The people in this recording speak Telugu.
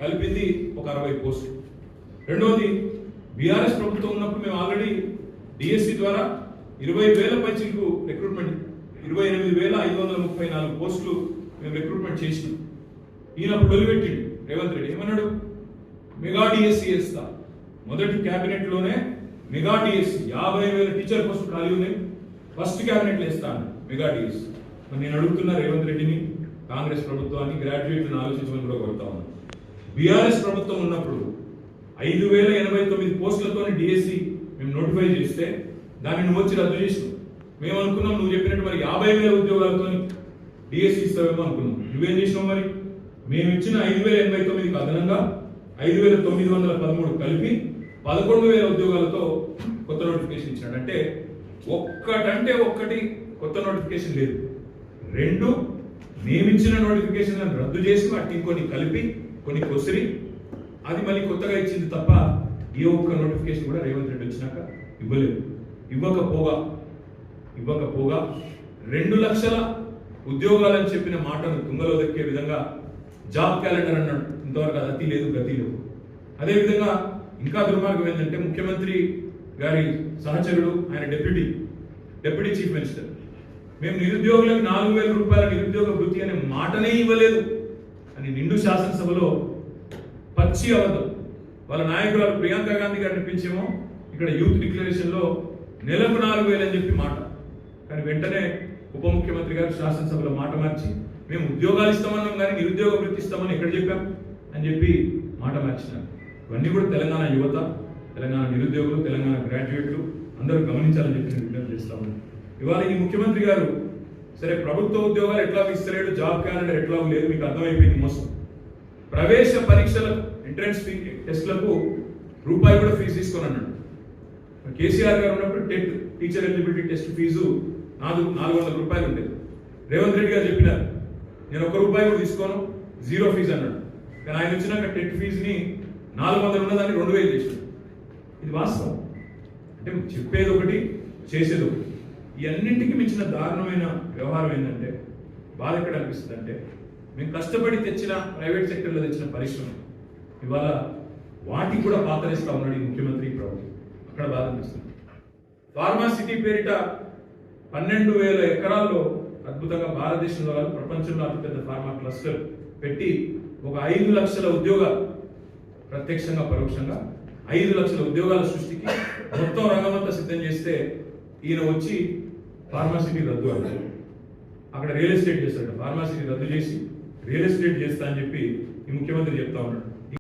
కలిపింది ఒక 60 పోస్టులు. రెండవది బీఆర్ఎస్ ప్రభుత్వం ఉన్నప్పుడు మేము ఆల్రెడీ డిఎస్సి ద్వారా 20,000 పైచీలకు రిక్రూట్మెంట్ 28,534 పోస్టులు మేము రిక్రూట్మెంట్ చేసినాం. ఈయన అప్పుడు వదిలిపెట్టిండు రేవంత్ రెడ్డి. ఏమన్నాడు? మెగా డిఎస్సి వేస్తా. మొదటి క్యాబినెట్ లోనే మెగా డిఎస్సి 50,000 టీచర్ పోస్టులు ఖాళీ ఉన్నాయి, ఫస్ట్ క్యాబినెట్ వేస్తాను మెగా డిఎస్సి. మరి నేను అడుగుతున్నా రేవంత్ రెడ్డిని, కాంగ్రెస్ ప్రభుత్వాన్ని, గ్రాడ్యుయేట్లను ఆలోచించమని కూడా కోరుతా ఉన్నాను. బీఆర్ఎస్ ప్రభుత్వం ఉన్నప్పుడు 5,089 పోస్టులతో డిఎస్సి మేము నోటిఫై చేస్తే దాన్ని నువ్వు వచ్చి రద్దు చేసినావు. మేము అనుకున్నాం నువ్వు చెప్పినట్టు మరి 50,000 ఉద్యోగాలతో డిఎస్సి ఇస్తావేమో అనుకున్నాం. నువ్వేం చేసినావు? మరి మేము ఇచ్చిన 5,089కి అదనంగా 5,913 కలిపి 11,000 ఉద్యోగాలతో కొత్త నోటిఫికేషన్ ఇచ్చినాడు. అంటే ఒక్కటి కొత్త నోటిఫికేషన్ లేదు. రెండు మేమిచ్చిన నోటిఫికేషన్ రద్దు చేసి వాటిని కొన్ని కలిపి కొన్ని కొసిరి అది మళ్ళీ కొత్తగా ఇచ్చింది తప్ప ఏ ఒక్క నోటిఫికేషన్ కూడా రేవంత్ రెడ్డి వచ్చినాక ఇవ్వలేదు. ఇవ్వకపోగా 2 లక్షల ఉద్యోగాలని చెప్పిన మాటను తుంగలో దక్కే విధంగా జాబ్ క్యాలెండర్ అన్నాడు. ఇంతవరకు అది అతి లేదు గతి లేదు. అదేవిధంగా ఇంకా దుర్మార్గం ఏంటంటే ముఖ్యమంత్రి గారి సహచరుడు ఆయన డిప్యూటీ చీఫ్ మినిస్టర్ మేము నిరుద్యోగులకు 4,000 రూపాయల నిరుద్యోగ వృత్తి అనే మాటనే ఇవ్వలేదు అని నిండు శాసనసభలో పచ్చి అబద్ధం. వాళ్ళ నాయకురాలు ప్రియాంక గాంధీ గారిని పిలిచేమో ఇక్కడ యూత్ డిక్లరేషన్ లో నెలకు 4,000 అని చెప్పి మాట. కానీ వెంటనే ఉప ముఖ్యమంత్రి గారు శాసనసభలో మాట మార్చి మేము ఉద్యోగాలు ఇస్తామన్నాం కానీ నిరుద్యోగ వృత్తి ఇస్తామని ఎక్కడ చెప్పాం అని చెప్పి మాట మార్చినారు. ఇవన్నీ కూడా తెలంగాణ యువత, తెలంగాణ నిరుద్యోగులు, తెలంగాణ గ్రాడ్యుయేట్లు అందరూ గమనించాలని చెప్పి నేను విజ్ఞప్తి చేస్తా ఉన్నాను. ఇవాళ ఈ ముఖ్యమంత్రి గారు సరే ప్రభుత్వ ఉద్యోగాలు ఎట్లా ఇస్తలేడు, జాబ్ క్యాలెండర్ ఎట్లా లేదు, మీకు అర్థమైపోయింది మోసం. ప్రవేశ పరీక్షలకు ఎంట్రన్స్ టెస్ట్లకు రూపాయి కూడా ఫీజు తీసుకొని అన్నాడు. కేసీఆర్ గారు ఉన్నప్పుడు TET teacher eligibility test fee 400 రూపాయలు ఉండేది. రేవంత్ రెడ్డి గారు చెప్పినారు నేను ₹1 కూడా తీసుకోను, 0 ఫీజు అన్నాడు. కానీ ఆయన వచ్చినాక టెట్ ఫీజుని 400 ఉన్నదాన్ని 2,000 చేసినాడు. ఇది వాస్తవం. అంటే చెప్పేది ఒకటి చేసేది ఒకటి. ఈ అన్నింటికి మించిన దారుణమైన వ్యవహారం ఏంటంటే బాధ ఎక్కడ అనిపిస్తుంది అంటే మేము కష్టపడి తెచ్చిన ప్రైవేట్ సెక్టర్లో తెచ్చిన పరిశ్రమ ఇవాళ వాటికి కూడా పాతరేస్తా ఉన్నాడు ఈ ముఖ్యమంత్రి ప్రభుత్వం. అక్కడ బాధ అనిపిస్తుంది. ఫార్మా సిటీ పేరిట 12,000 ఎకరాల్లో అద్భుతంగా భారతదేశంలో కాదు ప్రపంచంలో అతిపెద్ద ఫార్మా క్లస్టర్ పెట్టి ఒక 5 లక్షల ఉద్యోగాలు ప్రత్యక్షంగా పరోక్షంగా 5 లక్షల ఉద్యోగాల సృష్టికి మొత్తం రంగమంతా సిద్ధం చేస్తే ఈయన వచ్చి ఫార్మాసిటీ రద్దు అంటారు. అక్కడ రియల్ ఎస్టేట్ చేస్తాడు. ఫార్మాసిటీ రద్దు చేసి రియల్ ఎస్టేట్ చేస్తా అని చెప్పి ఈ ముఖ్యమంత్రి చెప్తా ఉన్నాడు.